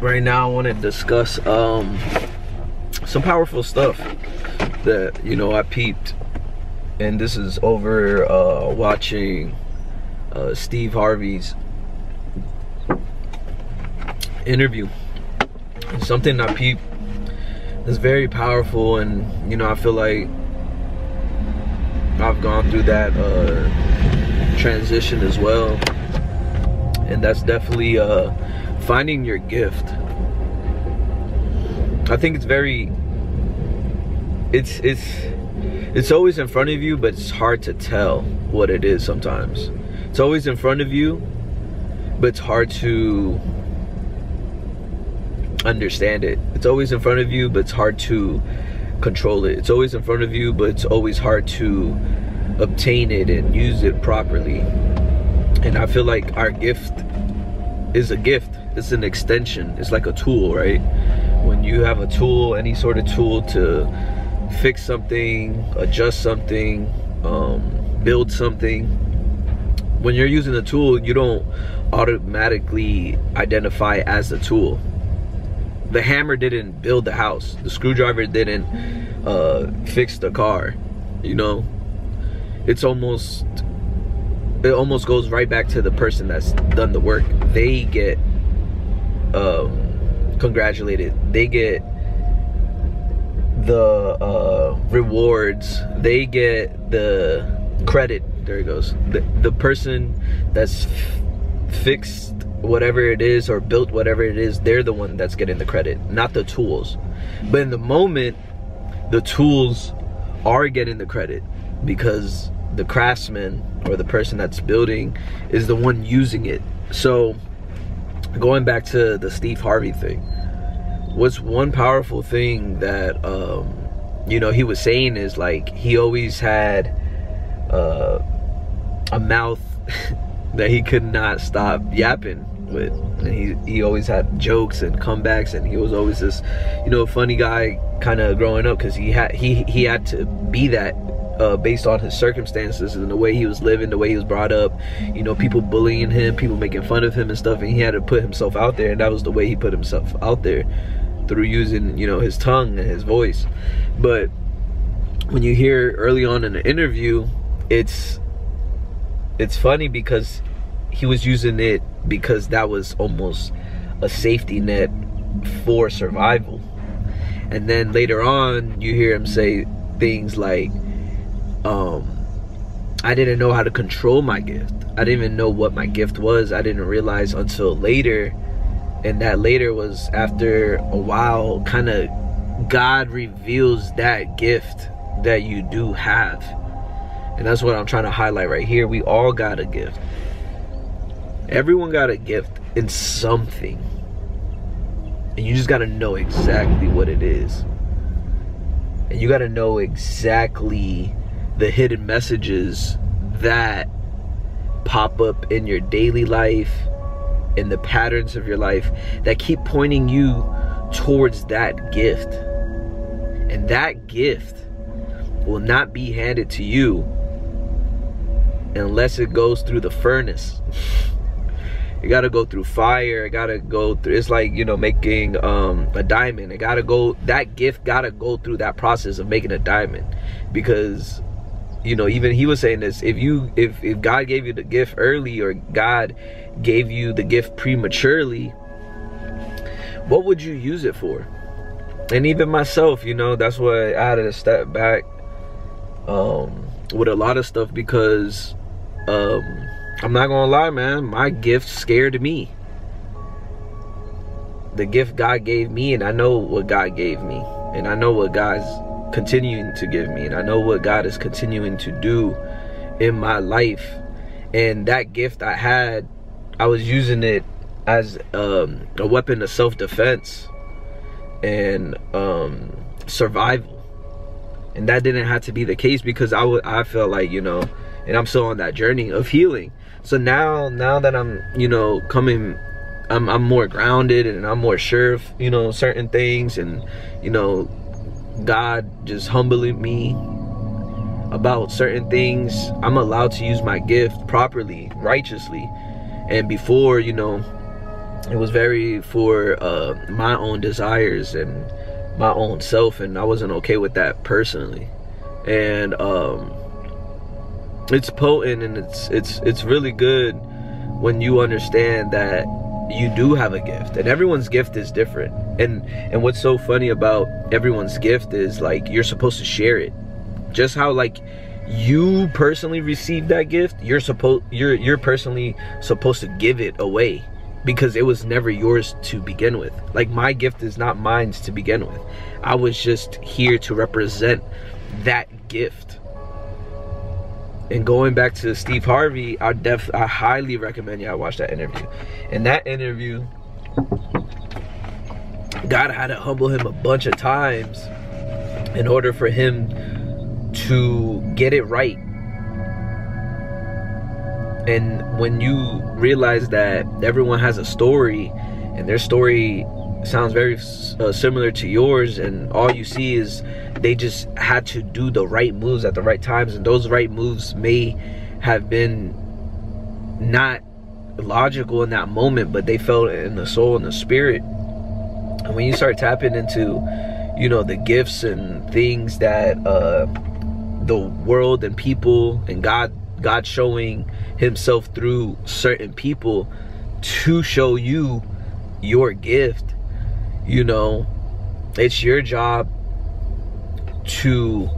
Right now I want to discuss some powerful stuff that, you know, I peeped, and this is over watching Steve Harvey's interview. Something I peeped is very powerful, and you know, I feel like I've gone through that transition as well, and that's definitely finding your gift. I think it's very, it's always in front of you, but it's hard to tell what it is sometimes. It's always in front of you, but it's hard to understand it. It's always in front of you, but it's hard to control it. It's always in front of you, but it's always hard to obtain it and use it properly. And I feel like our gift is a gift. It's an extension. It's like a tool, right? When you have a tool, any sort of tool to fix something, adjust something, build something, when you're using a tool, you don't automatically identify as a tool. The hammer didn't build the house. The screwdriver didn't fix the car. You know, it almost goes right back to the person that's done the work. They get congratulated. They get the rewards. They get the credit. There it goes. The person that's fixed whatever it is or built whatever it is, they're the one that's getting the credit, not the tools. But in the moment, the tools are getting the credit because the craftsman or the person that's building is the one using it. So going back to the Steve Harvey thing, what's one powerful thing that you know, he was saying is like he always had a mouth that he could not stop yapping with, and he always had jokes and comebacks, and he was always this, you know, funny guy kind of growing up, because he had to be that based on his circumstances and the way he was living, the way he was brought up, you know, people bullying him, people making fun of him and stuff, and he had to put himself out there, and that was the way he put himself out there, through using, you know, his tongue and his voice. But when you hear early on in the interview, it's funny because he was using it because that was almost a safety net for survival. And then later on, you hear him say things like, I didn't know how to control my gift. I didn't even know what my gift was. I didn't realize until later. And that later was after a while, kind of God reveals that gift that you do have. And that's what I'm trying to highlight right here. We all got a gift. Everyone got a gift in something. And you just got to know exactly what it is. And you got to know exactly the hidden messages that pop up in your daily life, in the patterns of your life, that keep pointing you towards that gift. And that gift will not be handed to you unless it goes through the furnace. It gotta go through fire. It gotta go through, it's like, you know, making a diamond. It gotta go, that gift gotta go through that process of making a diamond. Because, you know, even he was saying this, if God gave you the gift early, or God gave you the gift prematurely, what would you use it for? And even myself, you know, that's why I had to step back with a lot of stuff, because I'm not gonna lie, man, my gift scared me. The gift God gave me, and I know what God gave me, and I know what God's continuing to give me, and I know what God is continuing to do in my life. And that gift I had, I was using it as a weapon of self-defense and survival. And that didn't have to be the case, because I felt like, you know, and I'm still on that journey of healing. So now that I'm, you know, I'm more grounded, and I'm more sure of, you know, certain things, and, you know, God just humbling me about certain things, I'm allowed to use my gift properly, righteously. And before, you know, it was very for my own desires and my own self, and I wasn't okay with that personally. And it's potent, and it's really good when you understand that you do have a gift, and everyone's gift is different. And what's so funny about everyone's gift is, like, you're supposed to share it. Just how, like, you personally received that gift, you're personally supposed to give it away, because it was never yours to begin with. Like, my gift is not mine to begin with. I was just here to represent that gift. And going back to Steve Harvey, I highly recommend y'all watch that interview. In that interview, God had to humble him a bunch of times in order for him to get it right. And when you realize that everyone has a story, and their story sounds very similar to yours, and all you see is they just had to do the right moves at the right times, and those right moves may have been not logical in that moment, but they felt it in the soul and the spirit. And when you start tapping into, you know, the gifts and things that the world and people and God showing himself through certain people to show you your gift, you know, it's your job to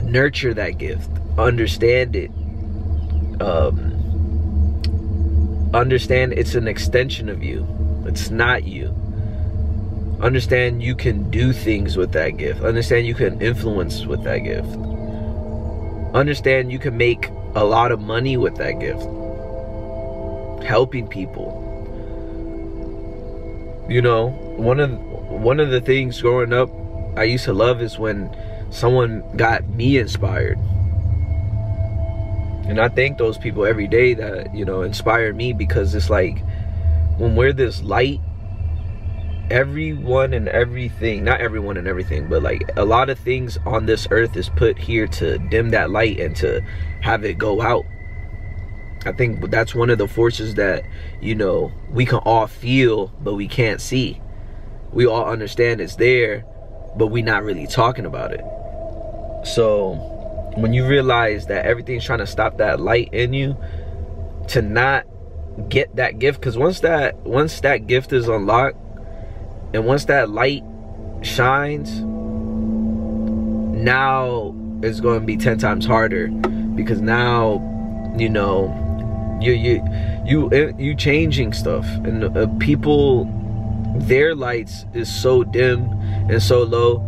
nurture that gift, understand it, understand it's an extension of you, it's not you. Understand you can do things with that gift. Understand you can influence with that gift. Understand you can make a lot of money with that gift, helping people. You know, one of the things growing up I used to love is when someone got me inspired. And I thank those people every day that, you know, inspire me, because it's like, when we're this light, everyone and everything, not everyone and everything, but like a lot of things on this earth is put here to dim that light and to have it go out. I think that's one of the forces that, you know, we can all feel, but we can't see. We all understand it's there, but we're not really talking about it. So when you realize that everything's trying to stop that light in you, to not get that gift, because once that gift is unlocked, and once that light shines, now it's going to be 10 times harder, because now, you know, you changing stuff, and people, their lights is so dim and so low.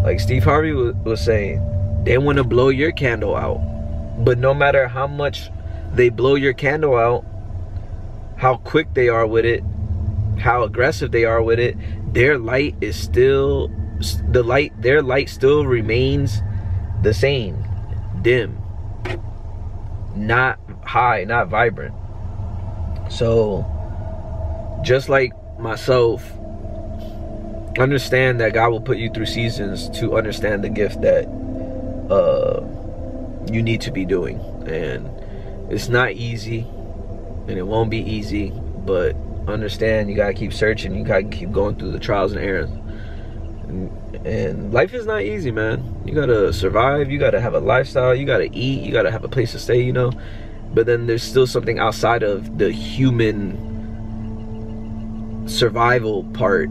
Like Steve Harvey was saying, they want to blow your candle out, but no matter how much they blow your candle out, how quick they are with it, how aggressive they are with it, their light is still their light still remains the same, dim, not high, not vibrant. So just like myself, understand that God will put you through seasons to understand the gift that you need to be doing. And it's not easy, and it won't be easy, but understand you gotta keep searching, you gotta keep going through the trials and errors. And life is not easy, man. You gotta survive, you gotta have a lifestyle, you gotta eat, you gotta have a place to stay, you know. But then there's still something outside of the human survival part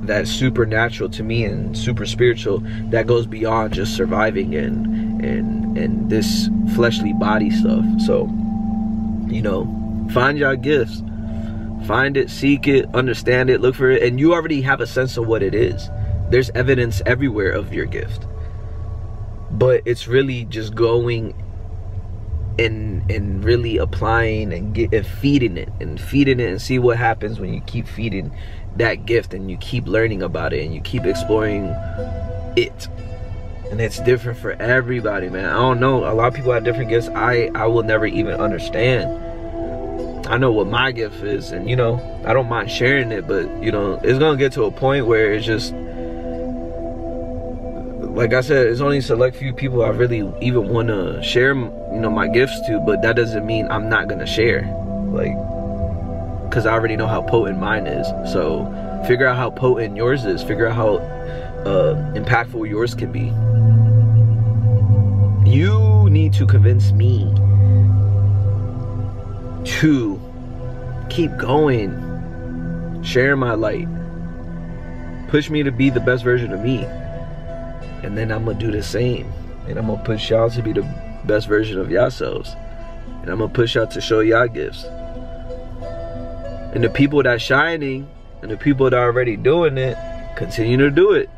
that's supernatural to me and super spiritual, that goes beyond just surviving and this fleshly body stuff. So, you know, find your gifts, find it, seek it, understand it, look for it, and you already have a sense of what it is. There's evidence everywhere of your gift, but it's really just going and really applying and feeding it and see what happens when you keep feeding that gift and you keep learning about it and you keep exploring it. And it's different for everybody, man. I don't know, a lot of people have different gifts I will never even understand. I know what my gift is, and you know, I don't mind sharing it, but you know, it's gonna get to a point where it's just, like I said, it's only a select few people I really even want to share, you know, my gifts to, but that doesn't mean I'm not gonna share. Like, because I already know how potent mine is. So figure out how potent yours is. Figure out how impactful yours can be. You need to convince me to keep going, share my light, push me to be the best version of me, and then I'm gonna do the same, and I'm gonna push y'all to be the best version of yourselves, and I'm gonna push y'all to show y'all gifts. And the people that's shining and the people that are already doing it, continue to do it.